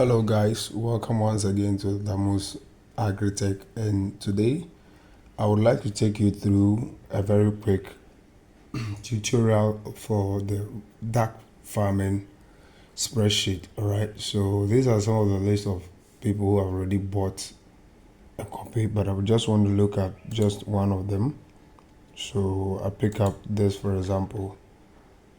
Hello guys, welcome once again to Damus Agritech, and today I would like to take you through a very quick tutorial for the duck farming spreadsheet. Alright, so these are some of the list of people who have already bought a copy, but I would just want to look at just one of them. So I pick up this, for example.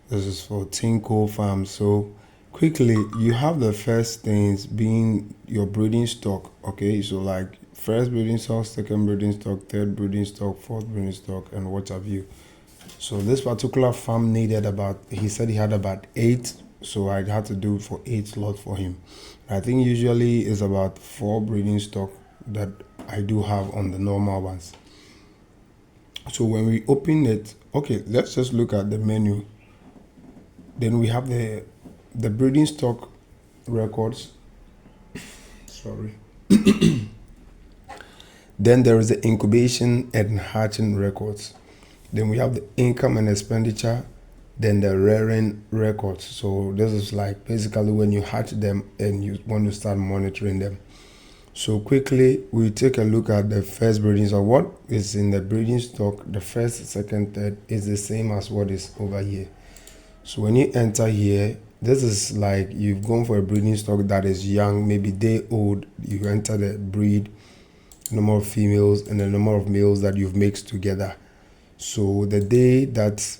This is for Tinko Farm. So quickly, you have the first things being your breeding stock. Okay, so like first breeding stock, second breeding stock, third breeding stock, fourth breeding stock, and what have you. So this particular farm needed he said he had about 8, so I had to do it for 8 lots for him. I think usually it's about 4 breeding stock that I do have on the normal ones. So when we open it, okay, let's just look at the menu. Then we have the breeding stock records. Sorry. Then there is the incubation and hatching records. Then we have the income and expenditure. Then the rearing records. So this is like basically when you hatch them and you want to start monitoring them. So quickly we take a look at the first breeding stock. What is in the breeding stock, the first, second, third, is the same as what is over here. So when you enter here, this is like you've gone for a breeding stock that is young, maybe day old. You enter the breed, number of females, and the number of males that you've mixed together. So the day that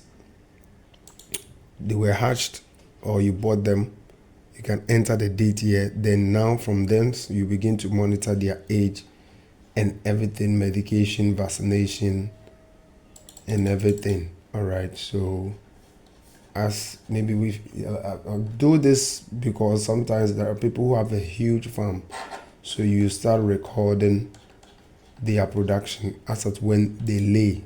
they were hatched or you bought them, you can enter the date here. Then now from thence, you begin to monitor their age and everything, medication, vaccination, and everything. All right, so as maybe I'll do this because sometimes there are people who have a huge farm, so you start recording their production as at when they lay.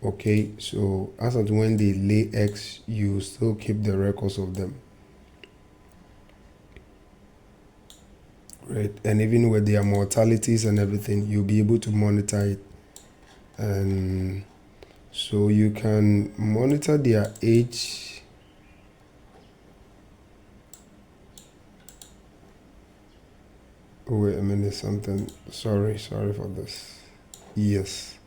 Okay, so as at when they lay eggs, you still keep the records of them, right? And even with their mortalities and everything, you'll be able to monitor it. And so you can monitor their age. Wait a minute, something. Sorry for this. Yes.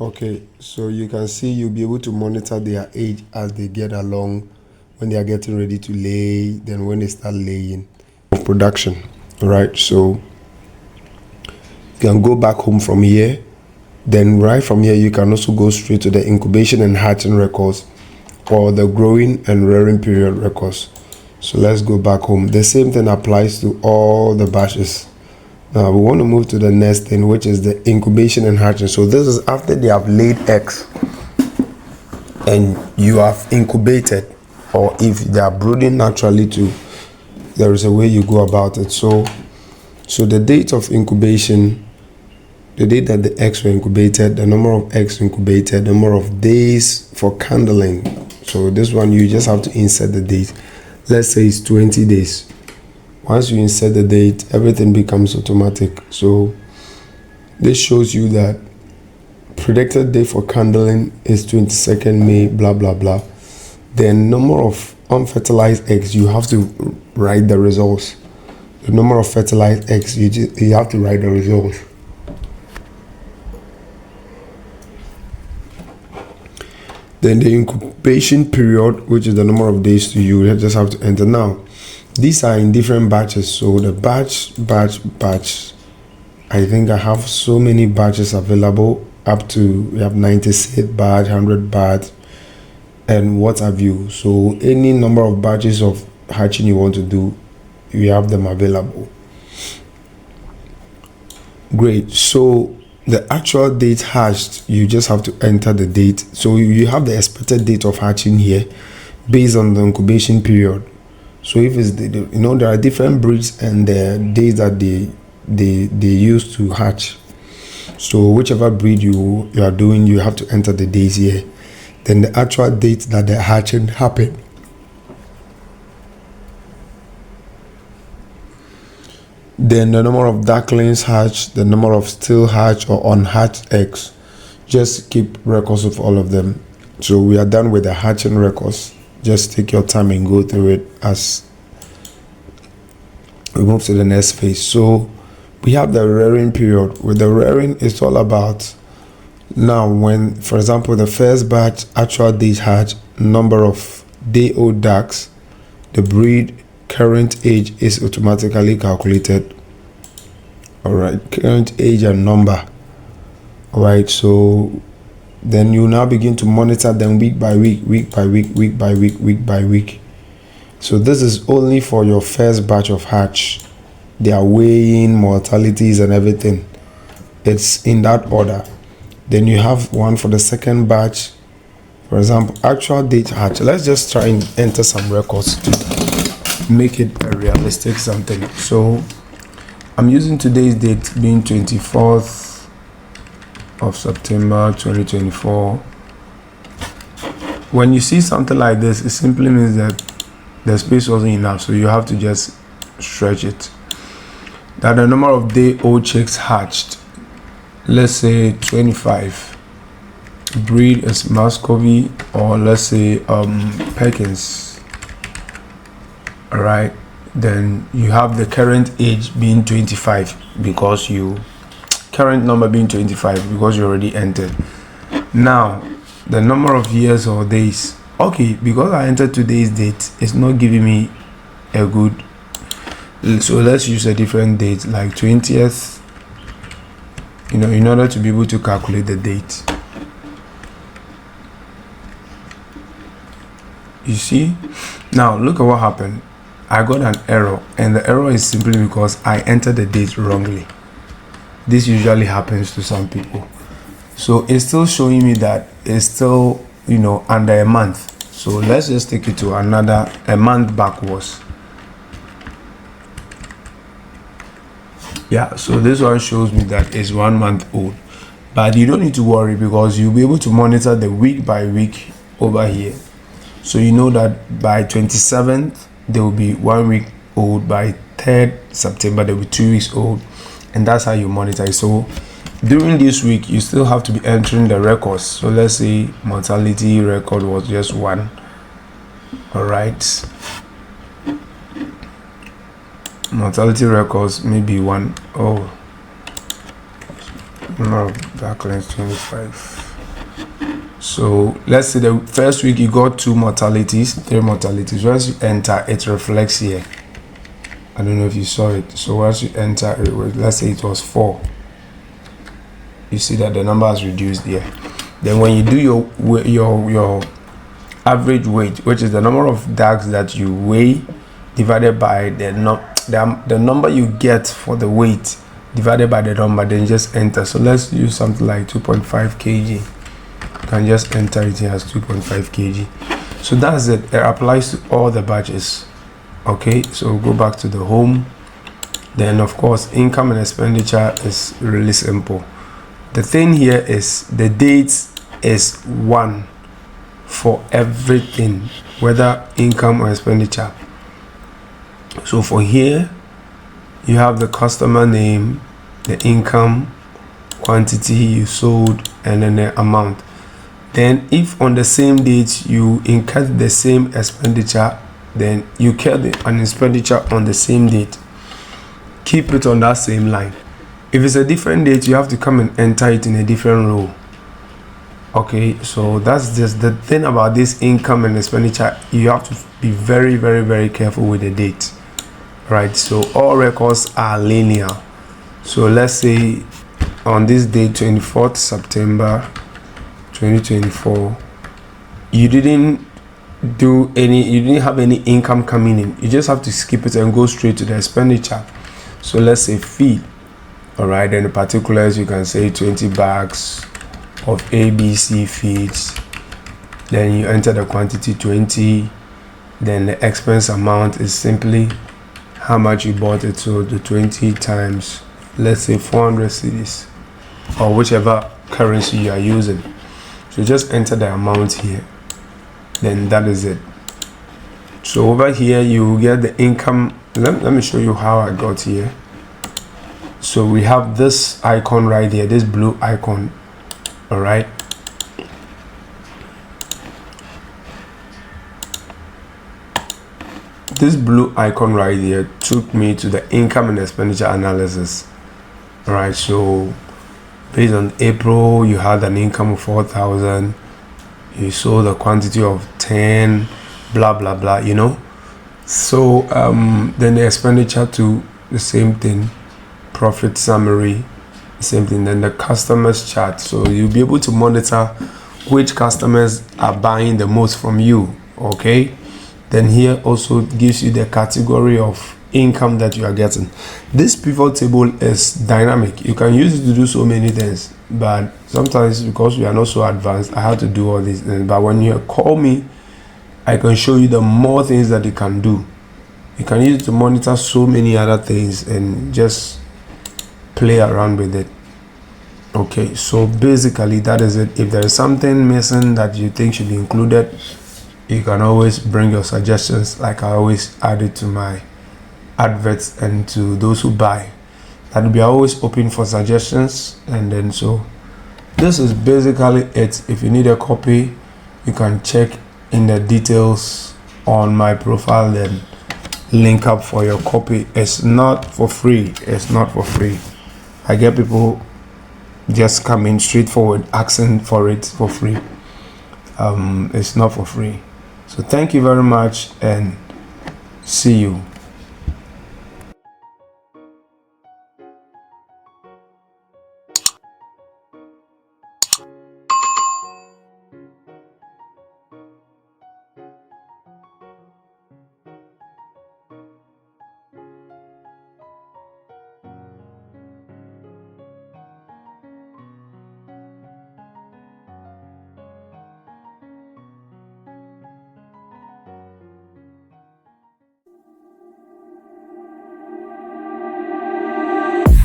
Okay, so you can see you'll be able to monitor their age as they get along, when they are getting ready to lay, then when they start laying of production. Right, so you can go back home from here. Then right from here, you can also go straight to the incubation and hatching records or the growing and rearing period records. So let's go back home. The same thing applies to all the batches. Now we want to move to the next thing, which is the incubation and hatching. So this is after they have laid eggs and you have incubated, or if they are brooding naturally too, there is a way you go about it. So the date of incubation, the date that the eggs were incubated, the number of eggs incubated, the number of days for candling. So this one you just have to insert the date. Let's say it's 20 days. Once you insert the date, everything becomes automatic. So this shows you that predicted date for candling is 22nd May, blah blah blah. Then number of unfertilized eggs, you have to write the results. The number of fertilized eggs, you have to write the results. Then the incubation period, which is the number of days you just have to enter. Now these are in different batches. So the batch, I think I have so many batches available, up to, we have 96 batch, 100 batch, and what have you. So any number of batches of hatching you want to do, you have them available. Great. So the actual date hatched, you just have to enter the date. So you have the expected date of hatching here based on the incubation period. So if it's there are different breeds and the days that they use to hatch. So whichever breed you are doing, you have to enter the days here. Then the actual date that the hatching happened. then the number of ducklings hatched, the number of still hatched or unhatched eggs. Just keep records of all of them. So we are done with the hatching records. Just take your time and go through it as we move to the next phase. So we have the rearing period. With the rearing, it's all about now when, for example, the first batch actual days hatch, number of day-old ducks, the breed, current age is automatically calculated. All right, current age and number. All right, so then you now begin to monitor them week by week, week by week, week by week, week by week. So this is only for your first batch of hatch. They are weighing, mortalities and everything. It's in that order. Then you have one for the second batch. For example, actual date hatch. Let's just try and enter some records to make it a realistic something. So I'm using today's date being 24th of September 2024. When you see something like this, it simply means that the space wasn't enough, so you have to just stretch it. That the number of day-old chicks hatched, let's say 25. Breed is Muscovy, or let's say Perkins. All right, then you have the current age being 25 because current number being 25 because you already entered. Now the number of years or days, okay, because I entered today's date, it's not giving me a good, so let's use a different date like 20th, in order to be able to calculate the date. You see, now look at what happened. I got an error, and the error is simply because I entered the date wrongly. This usually happens to some people. So it's still showing me that it's still under a month. So let's just take it to a month backwards. Yeah, so this one shows me that it's 1 month old, but you don't need to worry because you'll be able to monitor the week by week over here. So you know that by 27th they will be 1 week old, by 3rd September they'll be 2 weeks old, and that's how you monitor it. So during this week you still have to be entering the records. So let's say mortality record was just 1. All right, mortality records maybe 1. Oh, no, backlines 25. So let's say the first week you got 2 mortalities, 3 mortalities. Once you enter, it reflects here. I don't know if you saw it. So once you enter, let's say it was 4. You see that the number has reduced here. Then when you do your average weight, which is the number of ducks that you weigh divided by the number you get for the weight divided by the number, then just enter. So let's use something like 2.5 kg. You can just enter it here as 2.5 kg. So that's it. It applies to all the batches. Okay, so go back to the home. Then of course income and expenditure is really simple. The thing here is the dates is 1 for everything, whether income or expenditure. So for here you have the customer name, the income, quantity you sold, and then the amount. Then if on the same date you incur the same expenditure, then you carry an expenditure on the same date. Keep it on that same line. If it's a different date, you have to come and enter it in a different row. Okay, so that's just the thing about this income and expenditure. You have to be very, very, very careful with the date. Right, so all records are linear. So let's say on this day, 24th September 2024, you didn't have any income coming in. You just have to skip it and go straight to the expenditure. So let's say feed. All right, then the particulars, you can say 20 bags of ABC feeds. Then you enter the quantity 20. Then the expense amount is simply how much you bought it. So the 20 times, let's say 400 cedis, or whichever currency you are using. So just enter the amount here. Then that is it. So over here you will get the income. Let me show you how I got here. So we have this icon right here, this blue icon. All right. This blue icon right here took me to the income and expenditure analysis. All right. So based on April, you had an income of 4,000. You sold a quantity of 10, blah blah blah. You know. So then the expenditure to the same thing, profit summary, same thing. Then the customers chart. So you'll be able to monitor which customers are buying the most from you. Okay. Then here also gives you the category of income that you are getting. This pivot table is dynamic. You can use it to do so many things, but sometimes because we are not so advanced, I have to do all these things. But when you call me, I can show you the more things that you can do. You can use it to monitor so many other things and just play around with it. Okay, so basically that is it. If there is something missing that you think should be included, you can always bring your suggestions. Like I always add it to my adverts and to those who buy. That will be always open for suggestions. And then so this is basically it. If you need a copy, you can check in the details on my profile, then link up for your copy. It's not for free. It's not for free. I get people just coming straightforward asking for it for free. It's not for free. So thank you very much and see you.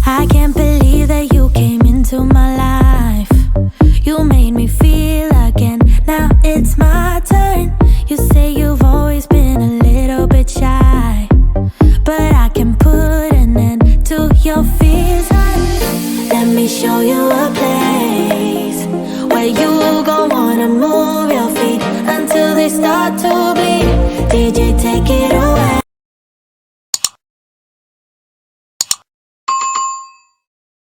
I can't believe that you came into my life. You made me feel again. Now it's my turn. You say you've always been a little bit shy, but I can put an end to your fears. Let me show you a place where you gon' wanna move your feet until they start to bleed. DJ, take it away.